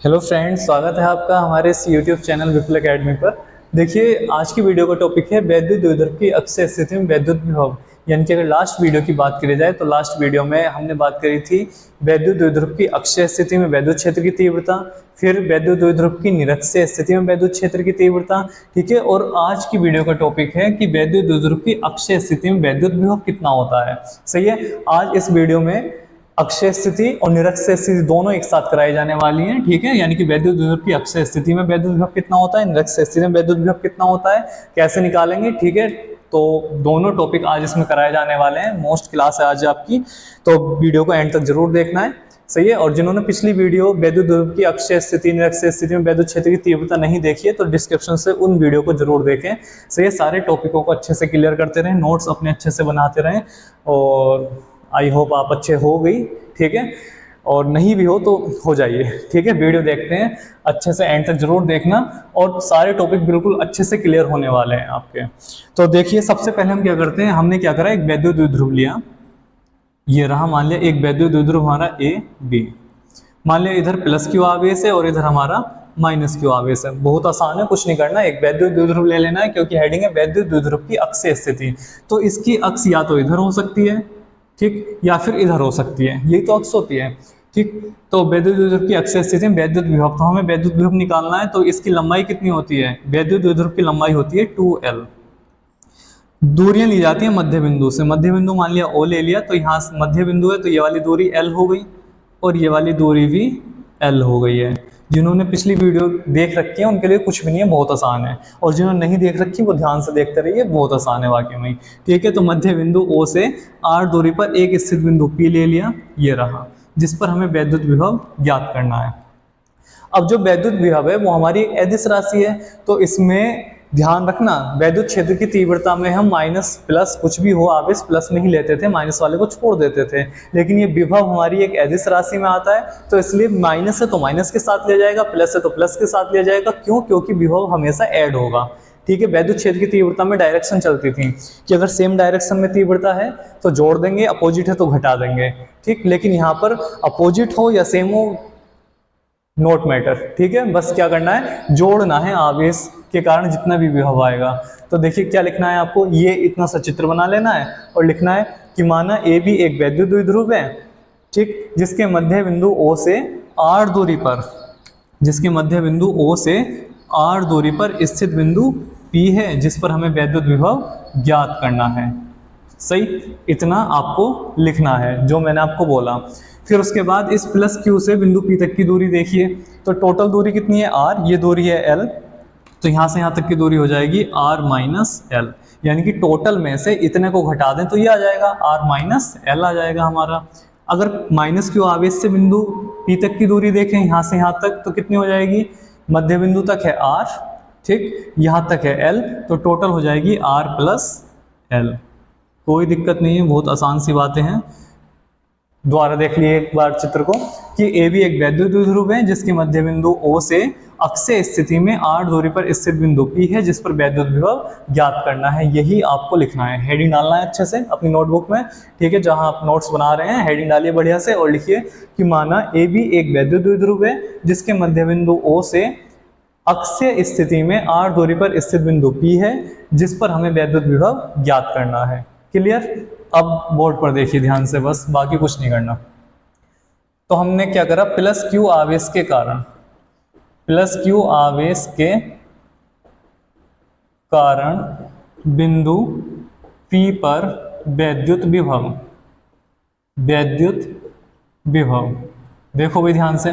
Hello friends, स्वागत है आपका हमारे इस यूट्यूब चैनल विपुल एकेडमी पर। देखिए, आज की वीडियो का टॉपिक है वैद्युत द्विध्रुव की अक्षीय स्थिति में वैद्युत विभव। यानी कि अगर लास्ट वीडियो की बात करी जाए तो लास्ट वीडियो में हमने बात करी थी वैद्युत द्विध्रुव की अक्षीय स्थिति में वैद्युत क्षेत्र की तीव्रता, फिर वैद्युत द्विध्रुव की निरक्षीय स्थिति में वैद्युत क्षेत्र की तीव्रता। ठीक है, और आज की वीडियो का टॉपिक है कि वैद्युत द्विध्रुव की अक्षीय स्थिति में वैद्युत विभव कितना होता है। सही है, आज इस वीडियो में अक्षीय स्थिति और निरक्षीय स्थिति दोनों एक साथ कराई जाने वाली हैं। ठीक है, यानी कि वैद्युत द्विध्रुव की अक्षीय स्थिति में वैद्युत विभव कितना होता है, निरक्षीय स्थिति में वैद्युत विभव कितना होता है, कैसे निकालेंगे। ठीक है, तो दोनों टॉपिक आज इसमें कराए जाने वाले हैं। मोस्ट क्लास है आज आपकी, तो वीडियो को एंड तक जरूर देखना है। सही है, और जिन्होंने पिछली वीडियो वैद्युत द्विध्रुव की अक्षीय स्थिति निरक्षीय स्थिति में वैद्युत क्षेत्र की तीव्रता नहीं देखी है तो डिस्क्रिप्शन से उन वीडियो को जरूर देखें। सही है, सारे टॉपिकों को अच्छे से क्लियर करते रहें, नोट्स अपने अच्छे से बनाते रहें, और आई होप आप अच्छे हो गई। ठीक है, और नहीं भी हो तो हो जाइए। ठीक है, वीडियो देखते हैं अच्छे से, एंड तक जरूर देखना, और सारे टॉपिक बिल्कुल अच्छे से क्लियर होने वाले हैं आपके। तो देखिए, सबसे पहले हम क्या करते हैं, हमने क्या करा, एक वैद्युत द्विध्रुव लिया, ये रहा, मान लिया एक वैद्युत द्विध्रुव हमारा ए बी। मान लिया इधर प्लस क्यू आवेश है और इधर हमारा माइनस क्यू आवेश है। बहुत आसान है, कुछ नहीं करना, एक वैद्युत द्विध्रुव ले लेना है, क्योंकि हेडिंग है वैद्युत द्विध्रुव की अक्षीय स्थिति। तो इसकी अक्ष या तो इधर हो सकती है, ठीक, या फिर इधर हो सकती है, यही तो अक्ष होती है। ठीक, तो वैद्युत द्विध्रुव की अक्षीय स्थिति में वैद्युत विभव, तो हमें वैद्युत विभव निकालना है। तो इसकी लंबाई कितनी होती है, वैद्युत द्विध्रुव की लंबाई होती है 2L। दूरियां ली जाती है मध्य बिंदु से। मध्य बिंदु मान लिया O ले लिया, तो यहाँ मध्य बिंदु है, तो ये वाली दूरी L हो गई और ये वाली दूरी भी L हो गई है। जिन्होंने पिछली वीडियो देख रखी है उनके लिए कुछ भी नहीं है, बहुत आसान है, और जिन्होंने नहीं देख रखी वो ध्यान से देखते रहिए, बहुत आसान है वाकई में। ठीक है, तो मध्य बिंदु O से R दूरी पर एक स्थित बिंदु P ले लिया, ये रहा, जिस पर हमें वैद्युत विभव ज्ञात करना है। अब जो वैद्युत विभव है वो हमारी एक अदिश राशि है, तो इसमें ध्यान रखना, वैद्युत क्षेत्र की तीव्रता में हम माइनस प्लस कुछ भी हो आवेश प्लस में ही लेते थे, माइनस वाले को छोड़ देते थे। लेकिन ये विभव हमारी एक अदिश राशि में आता है, तो इसलिए माइनस है तो माइनस के साथ लिया जाएगा, प्लस है तो प्लस के साथ लिया जाएगा। क्यों? क्योंकि विभव हमेशा ऐड होगा। ठीक है, वैद्युत क्षेत्र की तीव्रता में डायरेक्शन चलती थी कि अगर सेम डायरेक्शन में तीव्रता है तो जोड़ देंगे, अपोजिट है तो घटा देंगे। ठीक, लेकिन यहाँ पर अपोजिट हो या सेम हो, नोट मैटर। ठीक है, बस क्या करना है, जोड़ना है आवेश के कारण जितना भी विभव आएगा। तो देखिए क्या लिखना है आपको, ये इतना सा चित्र बना लेना है और लिखना है कि माना ए भी एक वैद्युत द्विध्रुव है, ठीक, जिसके मध्य बिंदु O से R दूरी पर, जिसके मध्य बिंदु O से R दूरी पर स्थित बिंदु P है, जिस पर हमें वैद्युत विभव ज्ञात करना है। सही, इतना आपको लिखना है जो मैंने आपको बोला। फिर उसके बाद इस प्लस क्यू से बिंदु P तक की दूरी देखिए, तो टोटल दूरी कितनी है R, ये दूरी है L, तो यहाँ से यहाँ तक की दूरी हो जाएगी R माइनस L, यानी कि टोटल में से इतने को घटा दें तो ये आ जाएगा R माइनस L आ जाएगा हमारा। अगर माइनस क्यू आवेश से बिंदु P तक की दूरी देखें यहाँ से यहाँ तक, तो कितनी हो जाएगी, मध्य बिंदु तक है R, ठीक, यहाँ तक है L, तो टोटल हो जाएगी R प्लस L। कोई दिक्कत नहीं है, बहुत आसान सी बातें हैं। दोबारा देख लिए एक बार चित्र को कि ए भी एक वैद्युत द्विध्रुव है, जिसके मध्य बिंदु O से अक्षीय स्थिति में R दूरी पर स्थित बिंदु P है, जिस पर वैद्युत विभव ज्ञात करना है। यही आपको लिखना है, हेडिंग डालना है अच्छे से अपनी नोटबुक में। ठीक है, जहां आप नोट्स बना रहे हैं हेडिंग डालिए बढ़िया से और लिखिए कि माना ए भी एक वैद्युत द्विध्रुव है, जिसके मध्य बिंदु O से अक्षीय स्थिति में R दूरी पर स्थित बिंदु P है, जिस पर हमें वैद्युत विभव ज्ञात करना है। क्लियर? अब बोर्ड पर देखिए ध्यान से, बस बाकी कुछ नहीं करना। तो हमने क्या करा, प्लस क्यू आवेश के कारण, प्लस क्यू आवेश के कारण बिंदु P पर वैद्युत विभव, वैद्युत विभव देखो भाई ध्यान से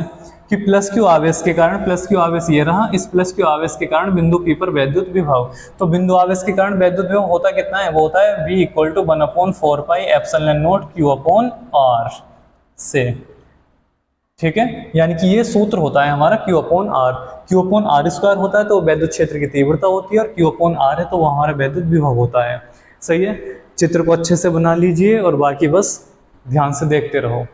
कि प्लस क्यू आवेश के कारण, प्लस क्यू आवेश ये रहा, इस प्लस क्यू आवेश के कारण बिंदु P पर वैद्युत विभव। तो बिंदु आवेश के कारण वैद्युत विभव होता कितना है, वो होता है V equal to 1/4 pi epsilon not Q upon R से। ठीक है, यानी कि ये सूत्र होता है हमारा Q upon R। Q upon R square होता है तो वैद्युत क्षेत्र की तीव्रता होती है, और Q अपॉन R है तो वो हमारा वैद्युत विभव होता है। सही है, चित्र को अच्छे से बना लीजिए और बाकी बस ध्यान से देखते रहो।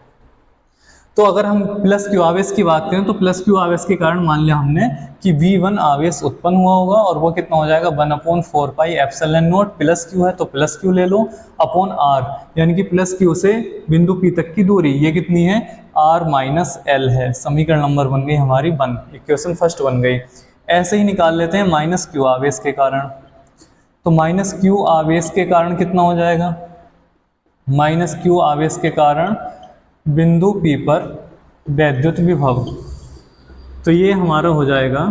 तो अगर हम प्लस क्यू आवेश की बात करें तो प्लस क्यू आवेश के कारण मान लिया हमने कि V1 आवेश उत्पन्न हुआ होगा और वो कितना हो जाएगा 1/4 pi epsilon not, plus Q है तो प्लस क्यू ले लो अपॉन आर, यानी कि प्लस क्यू से बिंदु P तक की दूरी ये कितनी है R माइनस L है। समीकरण नंबर बन गई हमारी इक्वेशन फर्स्ट बन गई। ऐसे ही निकाल लेते हैं माइनस क्यू आवेश के कारण। तो माइनस क्यू आवेश के कारण कितना हो जाएगा, माइनस क्यू आवेश के कारण बिंदु P पर वैद्युत विभव, तो ये हमारा हो जाएगा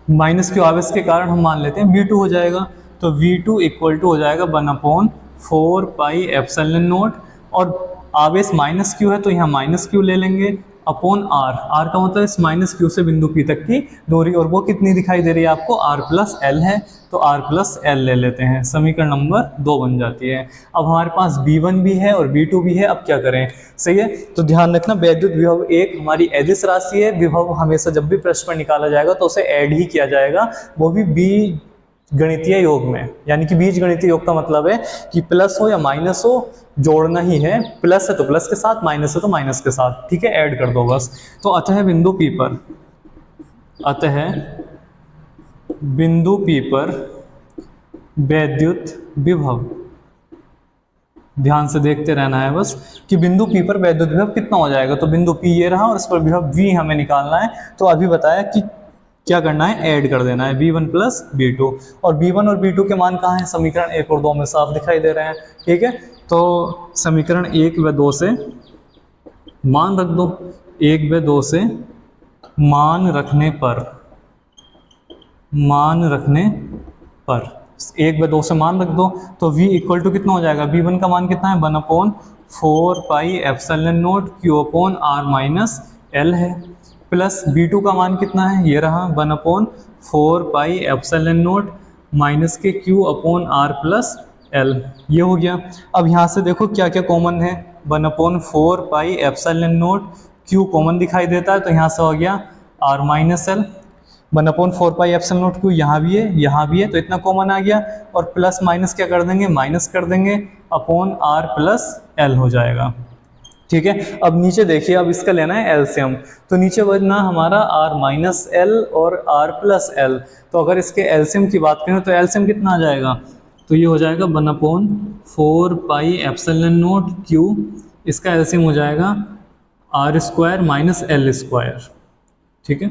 माइनस क्यू आवेश के कारण हम मान लेते हैं V2 हो जाएगा। तो V2 इक्वल टू हो जाएगा 1/4 पाई एप्सिलॉन नॉट, और आवेश माइनस क्यू है तो यहाँ माइनस क्यू ले लेंगे अपॉन आर। आर का मतलब इस माइनस क्यू से बिंदु P तक की दूरी, और वो कितनी दिखाई दे रही है आपको, R प्लस एल है, तो R प्लस एल ले लेते हैं। समीकरण नंबर 2 बन जाती है। अब हमारे पास V1 भी है और V2 भी है, अब क्या करें, सही है। तो ध्यान रखना वैद्युत विभव एक हमारी अदिश राशि है। विभव हमेशा जब भी प्रश्न पर निकाला जाएगा तो उसे ऐड ही किया जाएगा, वो भी बीज गणितीय योग में, यानी कि बीज गणितीय योग का मतलब है कि प्लस हो या माइनस हो जोड़ना ही है, प्लस है तो प्लस के साथ, माइनस है तो माइनस के साथ, ठीक है, ऐड कर दो बस। तो अतः बिंदु P पर, अतः बिंदु P पर वैद्युत विभव, ध्यान से देखते रहना है बस कि बिंदु P पर वैद्युत विभव कितना हो जाएगा। तो बिंदु P ये रहा और इस पर विभव V हमें निकालना है। तो अभी बताया कि क्या करना है, ऐड कर देना है V1 प्लस V2, और V1 और V2 के मान कहाँ हैं, समीकरण 1 और 2 में साफ दिखाई दे रहे हैं, ठीक है। तो समीकरण 1 व 2 से मान रख दो, 1 व 2 से मान रखने पर, मान रखने पर 1 व 2 से मान रख दो, तो V इक्वल टू कितना हो जाएगा, V1 का मान कितना है 1/4 pi epsilon not Q upon R minus L है, प्लस V2 का मान कितना है, ये रहा 1/4 पाई एप्सिलॉन नॉट माइनस के Q upon R plus L, ये हो गया। अब यहाँ से देखो क्या क्या कॉमन है, 1/4 pi epsilon not Q common दिखाई देता है, तो यहाँ से हो गया R minus L, 1/4 pi epsilon not Q यहाँ भी है, यहाँ भी है, तो इतना कॉमन आ गया, और प्लस माइनस क्या कर देंगे, माइनस कर देंगे अपॉन R प्लस L हो जाएगा, ठीक है। अब नीचे देखिए, अब इसका लेना है एलसीएम, तो नीचे बचना हमारा R माइनस एल और R प्लस एल। तो अगर इसके एलसीएम की बात करें तो एलसीएम कितना आ जाएगा, तो ये हो जाएगा 1/4 पाई एप्सिलॉन नॉट Q, इसका एलसीएम हो जाएगा R square minus L square, ठीक है।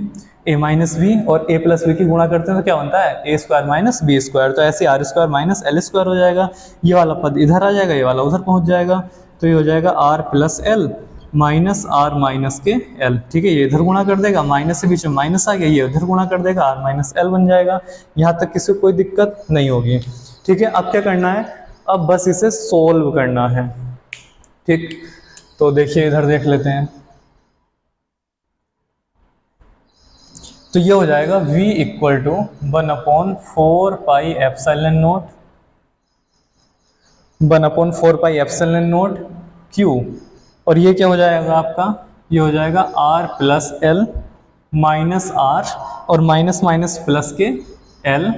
A माइनस बी और A प्लस बी की गुणा करते हैं तो क्या बनता है, A square minus B square, तो ऐसे R square minus L square हो जाएगा, ये वाला पद इधर आ जाएगा, ये वाला उधर पहुंच जाएगा, तो ये हो जाएगा R plus L minus R minus के L, ठीक है। ये इधर गुणा कर देगा, माइनस से बीच में माइनस आ गया, ये उधर गुणा कर देगा, R माइनस L बन जाएगा। यहाँ तक किसी को कोई दिक्कत नहीं होगी, ठीक है। अब क्या करना है, अब बस इसे सोल्व करना है, ठीक। तो देखिए इधर देख लेते हैं, तो ये हो जाएगा V equal to 1/4 pi epsilon not, 1/4 pi epsilon not Q, और ये क्या हो जाएगा आपका, ये हो जाएगा R plus L minus R, और माइनस माइनस प्लस के L,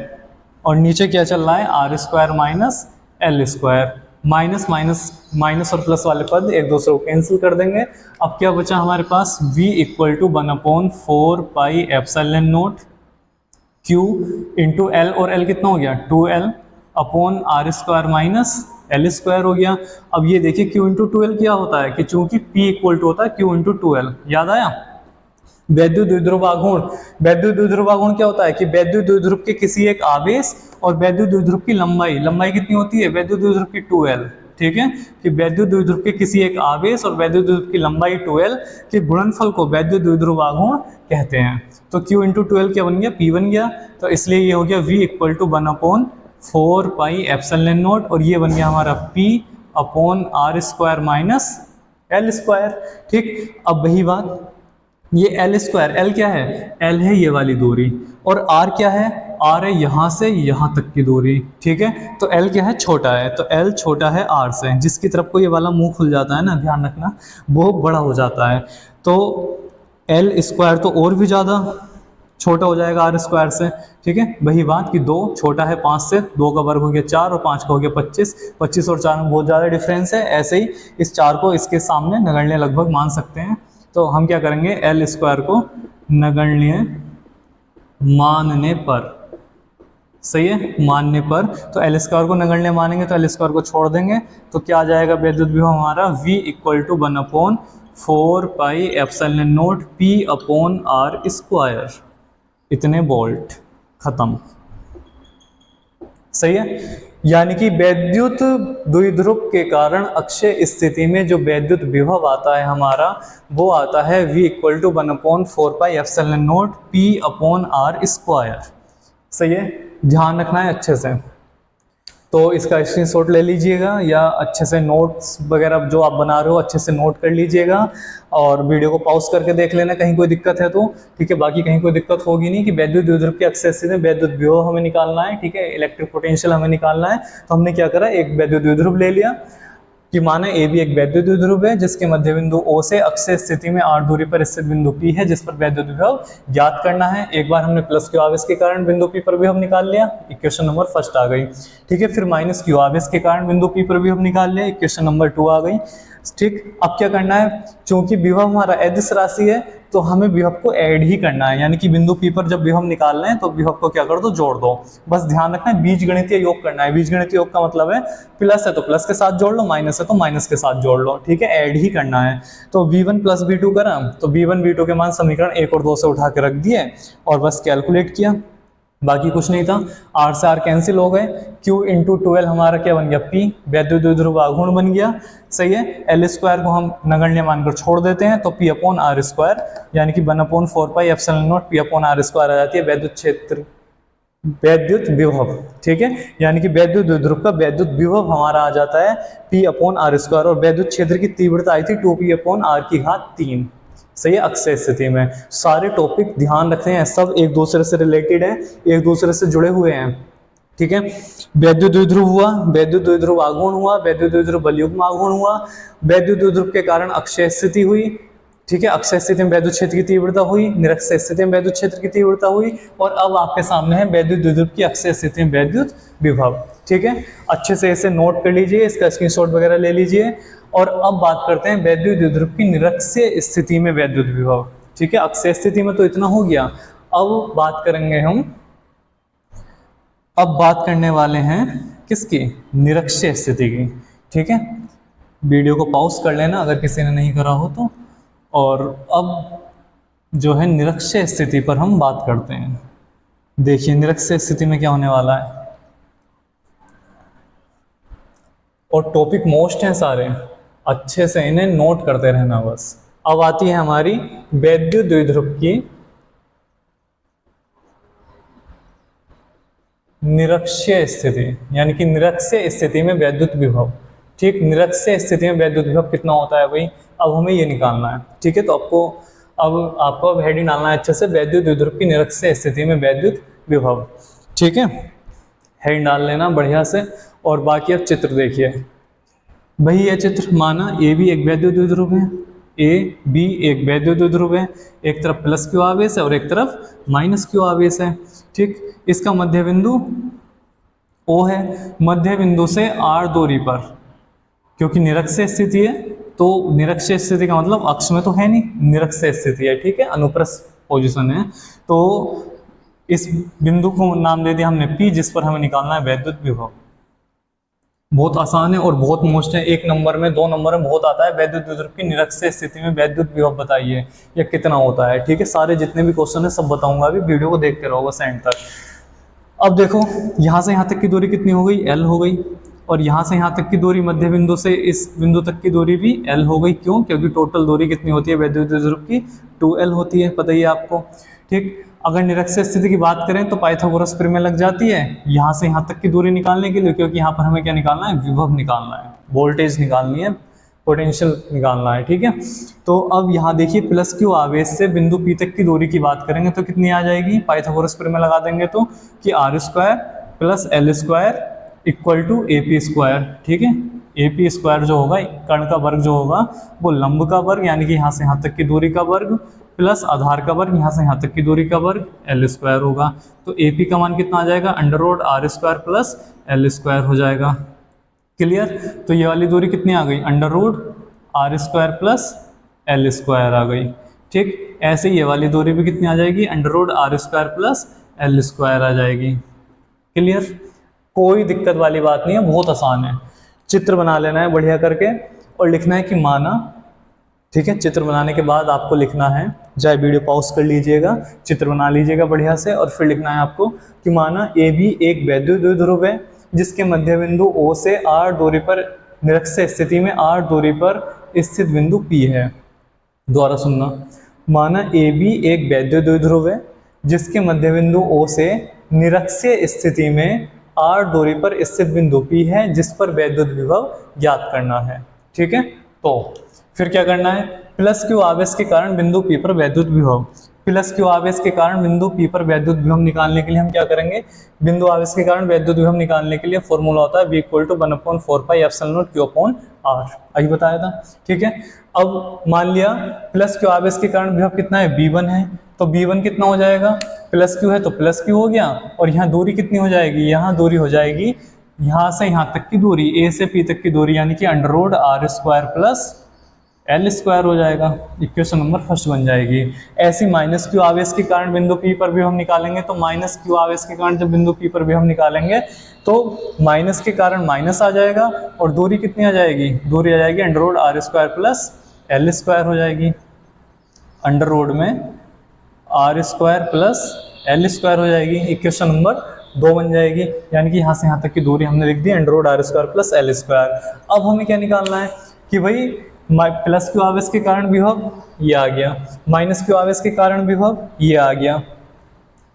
और नीचे क्या चल रहा है, R square minus L square, minus minus minus और प्लस वाले पद एक दूसरे को कैंसिल कर देंगे। अब क्या बचा हमारे पास, V equal to 1/4 pi epsilon not Q into L, और L कितना हो गया 2L upon R square minus L square हो गया। अब ये देखिए Q इंटू 2L क्या होता है कि चूंकि P इक्वल टू होता है Q इंटू 2L, याद आया। वैद्युत द्विध्रुव आघूर्ण, वैद्युत द्विध्रुव आघूर्ण क्या होता है कि वैद्युत द्विध्रुव के किसी एक आवेश और वैद्युत द्विध्रुव की लंबाई, लंबाई कितनी होती है वैद्युत द्विध्रुव की 2L, ठीक है, कि वैद्युत द्विध्रुव के किसी एक आवेश और वैद्युत द्विध्रुव की लंबाई 2L के गुणनफल को वैद्युत द्विध्रुव आघूर्ण कहते हैं। तो Q इंटू 2L क्या बन गया, P बन गया, तो इसलिए ये हो गया V equal to 1/4 pi epsilon not, और ये बन गया हमारा P upon R square minus L square, ठीक। अब वही बात, ये L स्क्वायर, L क्या है, L है ये वाली दूरी, और R क्या है, R है यहाँ से यहाँ तक की दूरी, ठीक है। तो L क्या है, छोटा है, तो L छोटा है R से, जिसकी तरफ को ये वाला मुंह खुल जाता है ना, ध्यान रखना, वो बड़ा हो जाता है। तो L स्क्वायर तो और भी ज़्यादा, छोटा हो जाएगा आर स्क्वायर से, ठीक है। वही बात कि 2 छोटा है 5 से, 2 का वर्ग हो गया 4 और 5 का हो गया 25, 25 और 4 में बहुत ज़्यादा डिफरेंस है। ऐसे ही इस 4 को इसके सामने नगण्य लगभग मान सकते हैं। तो हम क्या करेंगे, एल स्क्वायर को नगण्य मानने पर, सही है, मानने पर, तो एल स्क्वायर को नगण्य मानेंगे तो एल स्क्वायर को छोड़ देंगे, तो क्या आ जाएगा वैद्युत विभव हमारा V equal to 1/4 pi epsilon not P upon R square, इतने वोल्ट, खत्म। सही है, यानी कि वैद्युत द्विध्रुव के कारण अक्षय स्थिति में जो वैद्युत विभव आता है हमारा, वो आता है V equal to 1/4 pi epsilon not P upon R square. सही है, ध्यान रखना है अच्छे से। तो इसका स्क्रीनशॉट ले लीजिएगा या अच्छे से नोट्स वगैरह जो आप बना रहे हो अच्छे से नोट कर लीजिएगा और वीडियो को पॉज करके देख लेना कहीं कोई दिक्कत है तो, ठीक है। बाकी कहीं कोई दिक्कत होगी नहीं कि वैद्युत द्विध्रुव की अक्षय स्थिति में वैद्युत विभव हमें निकालना है, ठीक है, इलेक्ट्रिक पोटेंशियल हमें निकालना है। तो हमने क्या करा, एक वैद्युत द्विध्रुव ले लिया कि माना ए भी एक वैद्युत द्विध्रुव है जिसके मध्य बिंदु O से अक्षय स्थिति में r दूरी पर स्थित बिंदु P है जिस पर वैद्युत विभव ज्ञात करना है। एक बार हमने प्लस क्यू आवेश के कारण बिंदु P पर विभव निकाल लिया, इक्वेशन नंबर फर्स्ट आ गई, ठीक है। फिर माइनस क्यू आवेश के कारण बिंदु P पर विभव निकाल लिया, इक्वेशन नंबर 2 आ गई, ठीक। अब क्या करना है, क्योंकि विभव हमारा अदिश राशि है तो हमें विभव को ऐड ही करना है, यानी कि बिंदु P पर जब विभव निकालना है तो विभव को क्या कर दो, जोड़ दो। बस ध्यान रखना है बीजगणितीय योग करना है। बीजगणितीय योग का मतलब है प्लस है तो प्लस के साथ जोड़ लो, माइनस है तो माइनस के साथ जोड़ लो, ठीक है, ऐड ही करना है। तो v1 प्लस v2 करा तो v1 v2 के मान समीकरण 1 और 2 से उठा के रख दिए और बस कैलकुलेट किया, बाकी कुछ नहीं था। r से r कैंसिल हो गए, q इंटू 12 हमारा क्या बन गया, p, वैद्युत द्विध्रुव आघूर्ण बन गया। सही है, एल स्क्वायर को हम नगण्य मानकर छोड़ देते हैं तो p अपॉन आर स्क्वायर, यानी कि 1/4 pi epsilon not p upon R square आ जाती है वैद्युत क्षेत्र, वैद्युत विभव, ठीक है। यानी कि वैद्युत द्विध्रुव का वैद्युत विभव हमारा आ जाता है p अपॉन आर स्क्वायर और वैद्युत क्षेत्र की तीव्रता आई थी 2p अपॉन r⁻3। सही है, अक्षय स्थिति में सारे टॉपिक ध्यान रखते हैं, सब एक दूसरे से रिलेटेड है, एक दूसरे से जुड़े हुए हैं, ठीक है। वैद्युत द्विध्रुव हुआ, वैद्युत द्विध्रुव आघूर्ण हुआ, वैद्युत द्विध्रुव बलयुग्म आघूर्ण हुआ, वैद्युत द्विध्रुव के कारण अक्षय स्थिति हुई, ठीक है। अक्षय स्थिति में वैद्युत क्षेत्र की तीव्रता हुई, निरक्षय स्थिति में वैद्युत क्षेत्र की तीव्रता हुई और अब आपके सामने है वैद्युत द्विध्रुव की अक्षय स्थिति में वैद्युत विभव, ठीक है। अच्छे से इसे नोट कर लीजिए, इसका स्क्रीनशॉट वगैरह ले लीजिए। और अब बात करते हैं वैद्युत द्विध्रुव की निरक्षय स्थिति में वैद्युत विभव, ठीक है। अक्षय स्थिति में तो इतना हो गया, अब बात करेंगे हम, अब बात करने वाले हैं किसकी, निरक्षय स्थिति की, ठीक है। वीडियो को पॉज कर लेना अगर किसी ने नहीं करा हो तो। और अब जो है निरक्षय स्थिति पर हम बात करते हैं। देखिए निरक्षय स्थिति में क्या होने वाला है, और टॉपिक मोस्ट हैं सारे, अच्छे से इन्हें नोट करते रहना बस। अब आती है हमारी वैद्युत द्विध्रुव की निरक्षीय स्थिति, यानी कि निरक्षीय स्थिति में वैद्युत विभव। ठीक, निरक्षीय स्थिति में वैद्युत विभव कितना होता है भाई, अब हमें ये निकालना है। ठीक है, तो आपको अब हेडिंग डालना है अच्छे से, वैद्युत द्विध्रुव की निरक्षीय स्थिति में वैद्युत विभव। ठीक है, हेडिंग डाल लेना बढ़िया से। और बाकी अब चित्र देखिए भाई, ये चित्र माना ए भी एक वैद्युत द्विध्रुव है, ए बी एक वैद्युत द्विध्रुव है, एक तरफ प्लस क्यू आवेश है और एक तरफ माइनस क्यू आवेश है। ठीक, इसका मध्य बिंदु O है, मध्य बिंदु से R दूरी पर, क्योंकि निरक्षीय स्थिति है तो निरक्षीय स्थिति का मतलब अक्ष में तो है नहीं, निरक्षीय स्थिति है। ठीक है, अनुप्रस्थ पोजीशन है, तो इस बिंदु को नाम दे दिया हमने P, जिस पर हमें निकालना है वैद्युत विभव। बहुत आसान है और बहुत मोस्ट है, 1 नंबर में 2 नंबर में बहुत आता है, वैद्युत द्विध्रुव की निरक्षीय स्थिति में वैद्युत विभव बताइए या कितना होता है। ठीक है, सारे जितने भी क्वेश्चन है सब बताऊंगा, अभी वीडियो को देखते रहोगे एंड तक। अब देखो यहाँ से यहाँ तक की दूरी कितनी हो गई, L हो गई, और यहाँ से यहाँ तक की दूरी मध्य बिंदु से इस बिंदु तक की दूरी भी L हो गई। क्यों? क्योंकि टोटल दूरी कितनी होती है वैद्युत द्विध्रुव की, 2L होती है, पता ही है आपको। ठीक, अगर निरक्षीय स्थिति की बात करें तो पाइथागोरस प्रमेय लग जाती है यहाँ से यहाँ तक की दूरी निकालने के लिए, क्योंकि यहाँ पर हमें क्या निकालना है, विभव निकालना है, वोल्टेज निकालनी है, पोटेंशियल निकालना है। ठीक है, तो अब यहाँ देखिए प्लस क्यू आवेश से बिंदु P तक की दूरी की बात करेंगे तो कितनी आ जाएगी, पाइथागोरस प्रमेय लगा देंगे तो कि R square plus L square equal to AP square. ठीक है, AP स्क्वायर जो होगा कर्ण का वर्ग जो होगा वो लंब का वर्ग, यानी कि यहाँ से यहाँ तक की दूरी का वर्ग, प्लस आधार का वर्ग, यहाँ से यहाँ तक की दूरी का वर्ग एल स्क्वायर होगा। तो ए पी का मान कितना आ जाएगा, under root R square plus L square हो जाएगा। क्लियर। तो ये वाली दूरी कितनी आ गई, under root R square plus L square आ गई। ठीक, ऐसे ये वाली दूरी भी कितनी आ जाएगी, under root R square plus L square आ जाएगी। क्लियर, कोई दिक्कत वाली बात नहीं है, बहुत आसान है। चित्र बना लेना है बढ़िया करके और लिखना है कि माना, ठीक है। चित्र बनाने के बाद आपको लिखना है, चाहे वीडियो पॉज कर लीजिएगा, चित्र बना लीजिएगा बढ़िया से और फिर लिखना है आपको कि माना ए बी एक वैद्युत द्विध्रुव है जिसके मध्य बिंदु O से R दूरी पर निरक्ष स्थिति में R दूरी पर स्थित बिंदु P है। दोबारा सुनना, माना ए बी एक वैद्युत द्विध्रुव है जिसके मध्य बिंदु O से निरक्षीय स्थिति में R दूरी पर स्थित बिंदु P है जिस पर वैद्युत विभव ज्ञात करना है। ठीक है, तो फिर क्या करना है, प्लस क्यू आवेश के कारण बिंदु P पर वैद्युत विभव, प्लस क्यू आवेश के कारण बिंदु P पर वैद्युत विभव निकालने के लिए हम क्या करेंगे, बिंदु आवेश के कारण वैद्युत विभव निकालने के लिए फॉर्मूला होता है V = 1/4 pi epsilon not Q/R, अभी बताया था। ठीक है, अब मान लिया प्लस क्यू आवेश के कारण विभव कितना है, V1 है, तो V1 कितना हो जाएगा, प्लस क्यू है तो प्लस क्यू हो गया, और यहाँ दूरी कितनी हो जाएगी, यहाँ दूरी हो जाएगी यहाँ से यहाँ तक की दूरी, A से P तक की दूरी, यानी कि under root R square plus L square हो जाएगा। इक्वेशन नंबर फर्स्ट बन जाएगी। ऐसी माइनस क्यू आवेश के कारण बिंदु P पर भी हम निकालेंगे, तो माइनस क्यू आवेश के कारण जब बिंदु P पर भी हम निकालेंगे तो माइनस के कारण माइनस आ जाएगा और दूरी कितनी आ जाएगी, दूरी आ जाएगी under root R square plus L square हो जाएगी। अंडर रूट में R square plus L square हो जाएगी, इक्वेशन नंबर 2 बन जाएगी। यानी कि यहाँ से यहाँ तक की दूरी हमने लिख दी under root R square plus L square. अब हमें क्या निकालना है कि भाई प्लस क्यू आवेश के कारण विभव ये आ गया, माइनस क्यू आवेश के कारण विभव ये आ गया।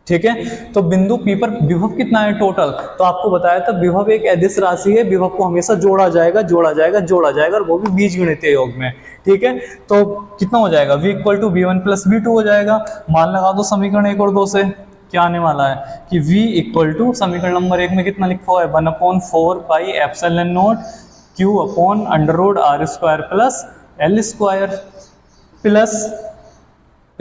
ठीक है, तो बिंदु P पर विभव कितना है टोटल, तो आपको बताया था विभव एक अदिश राशि है, विभव को हमेशा जोड़ा जाएगा जोड़ा जाएगा जोड़ा जाएगा, और वो भी बीजगणितीय योग में। ठीक है, तो कितना हो जाएगा, V = V1 + V2 हो जाएगा। मान लगा दो समीकरण 1 और 2 से, क्या आने वाला है कि V = समीकरण नंबर 1 में कितना लिखा हुआ है, 1/4 pi epsilon not Q/√R² plus L square, plus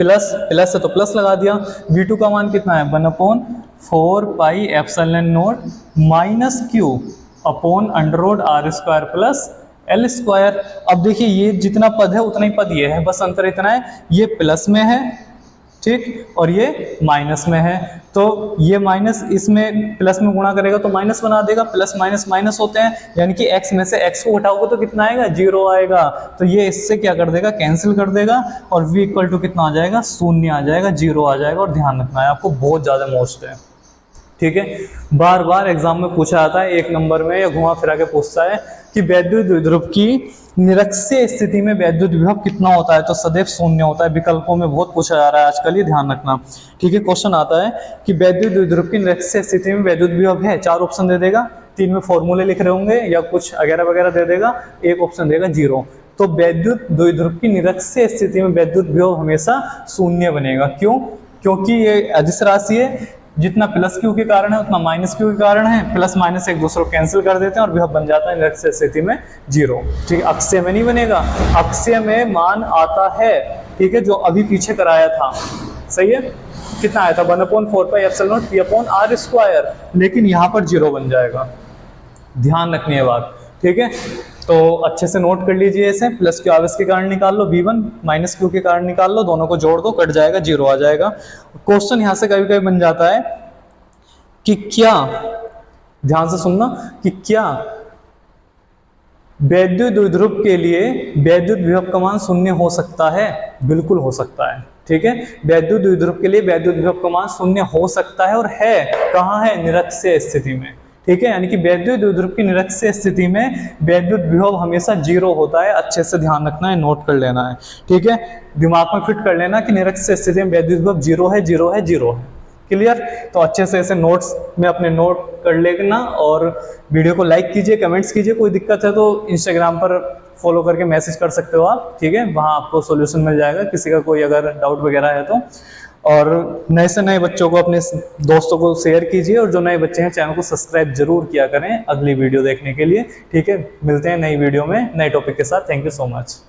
plus plus है तो प्लस लगा दिया। V2 का मान कितना है, 1/4 pi epsilon not minus Q/√R² plus L square. अब देखिए ये जितना पद है उतना ही पद ये है, बस अंतर इतना है ये प्लस में है, ठीक, और ये माइनस में है। तो ये माइनस इसमें प्लस में गुणा करेगा तो माइनस बना देगा, प्लस माइनस माइनस होते हैं, यानी कि x में से x को उठाओगे तो कितना आएगा, 0 आएगा। तो ये इससे क्या कर देगा, कैंसिल कर देगा, और v = कितना आ जाएगा, 0 आ जाएगा, 0 आ जाएगा। और ध्यान रखना है आपको, बहुत ज़्यादा मोस्ट है। ठीक है, बार बार एग्जाम में पूछा जाता है, 1 नंबर में या घुमा फिरा के पूछता है कि वैद्युत द्विध्रुव की निरक्षीय स्थिति में वैद्युत विभव कितना होता है, तो सदैव 0 होता है। विकल्पों में बहुत पूछा जा रहा है आजकल, ये ध्यान रखना। ठीक है, क्वेश्चन आता है कि वैद्युत द्विध्रुव की निरक्षीय स्थिति में वैद्युत विभव है, 4 ऑप्शन दे देगा, 3 में फॉर्मूले लिख रहे होंगे या कुछ वगैरह वगैरह दे देगा, 1 ऑप्शन देगा 0। तो वैद्युत द्विध्रुव की निरक्षीय स्थिति में वैद्युत विभव हमेशा 0 बनेगा। क्यों, क्योंकि ये अदिश राशि है, जितना प्लस क्यू के कारण है उतना माइनस क्यू के कारण है, प्लस माइनस एक दूसरे को कैंसिल कर देते हैं और विभव बन जाता है निरक्षीय स्थिति में 0। ठीक है, अक्षय में नहीं बनेगा, अक्षय में मान आता है, ठीक है, जो अभी पीछे कराया था। सही है, कितना आया था, 1/4 पाई एप्सिलॉन नॉट P/R², लेकिन यहाँ पर 0 बन जाएगा। ध्यान रखनी है बात। ठीक है, तो अच्छे से नोट कर लीजिए इसे। प्लस क्यू आवेश के कारण निकाल लो V1, माइनस क्यू के कारण निकाल लो, दोनों को जोड़ दो, कट जाएगा, 0 आ जाएगा। क्वेश्चन यहाँ से कभी कभी बन जाता है कि क्या, ध्यान से सुनना, कि क्या वैद्युत द्विध्रुव के लिए वैद्युत विभव का मान 0 हो सकता है? बिल्कुल हो सकता है। ठीक है, वैद्युत द्विध्रुव के लिए वैद्युत विभव का मान 0 हो सकता है, और है कहाँ है, निरक्षीय स्थिति में। ठीक है, यानी कि वैद्युत द्विध्रुव की निरक्षीय स्थिति में वैद्युत विभव हमेशा 0 होता है। अच्छे से ध्यान रखना है, नोट कर लेना है। ठीक है, दिमाग में फिट कर लेना कि निरक्षीय स्थिति में वैद्युत विभव 0 है, 0 है, 0 है। क्लियर? तो अच्छे से ऐसे नोट्स में अपने नोट कर लेना, और वीडियो को लाइक कीजिए, कमेंट्स कीजिए। कोई दिक्कत है तो इंस्टाग्राम पर फॉलो करके मैसेज कर सकते हो आप। ठीक है, वहाँ आपको सॉल्यूशन मिल जाएगा, किसी का कोई अगर डाउट वगैरह है तो। और नए से नए बच्चों को, अपने दोस्तों को शेयर कीजिए, और जो नए बच्चे हैं चैनल को सब्सक्राइब जरूर किया करें अगली वीडियो देखने के लिए। ठीक है, मिलते हैं नई वीडियो में नए टॉपिक के साथ। Thank you so much.